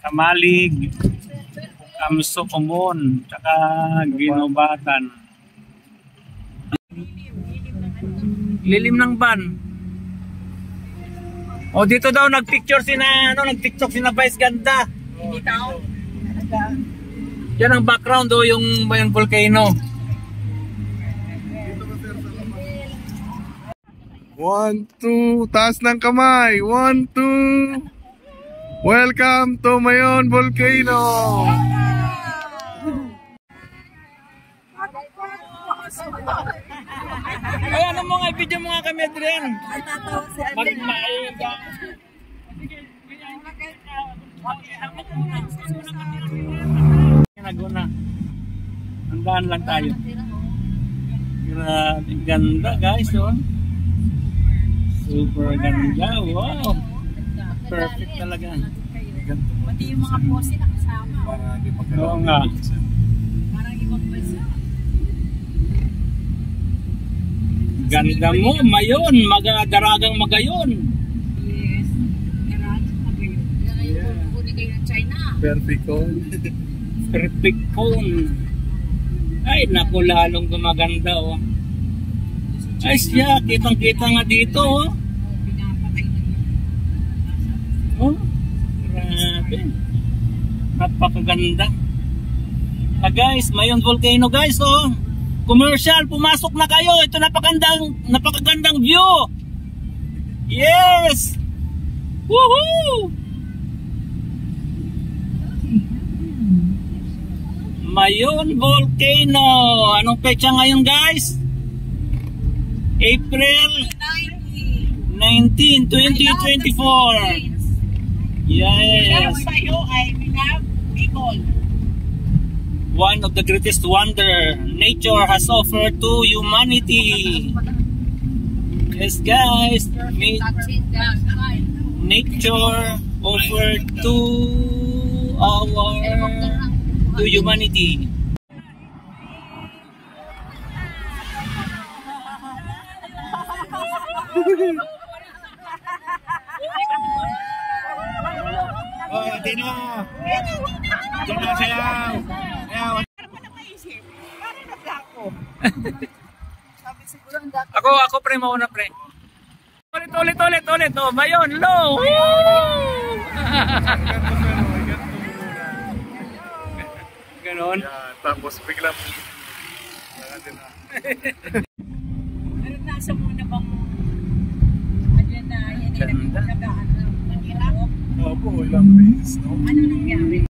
Kamalig, Kamso Kumon, tsaka Ginubatan. Lilim ng ban. O dito daw nagpicture nag-TikTok sina Vice ganda. Dito. Yan ang background do yung volcano. 1, 2, taas ng kamay. 1, 2. Welcome to Mayon Volcano. Ay, ano mo nga, video mo nga kami, Adrian. Tatawa si Adrian. Naguna. Handaan lang tayo. Grabe, ganda guys, oh. Super ganda, wow. Perfect talaga. Pati yung mga pose na kasama. Oo nga. Parang ibang bansa. Ganda mo, Mayon, daragang Magayon. Yes. Daragang Magayon. Ngayon, pupunta kayo ng China. Perfect cone. Perfect cone. Ay, naku, lalong gumaganda, oh. Ay siya, kitang-kita nga dito, oh. Pinapatay na yun. Oh, grabe. Napakaganda. Guys, Mayon Volcano guys, oh. Commercial, pumasok na kayo. Ito napakagandang view. Yes! Woohoo! Mayon Volcano. Anong petsa ngayon guys? April 19, 2024. Yes. One of the greatest wonder nature has offered to humanity. Yes guys, nature offered to humanity. Oh, Tino. Tino sayaw. Ako pre, mauna pre. Ulit. Oh, Mayon, low. Ganon. Yeah, tapos biglang Pero nasa muna bang yan na, yan ay nagkagaan ng Manila? opo, ilang beses, no? Ano nangyari?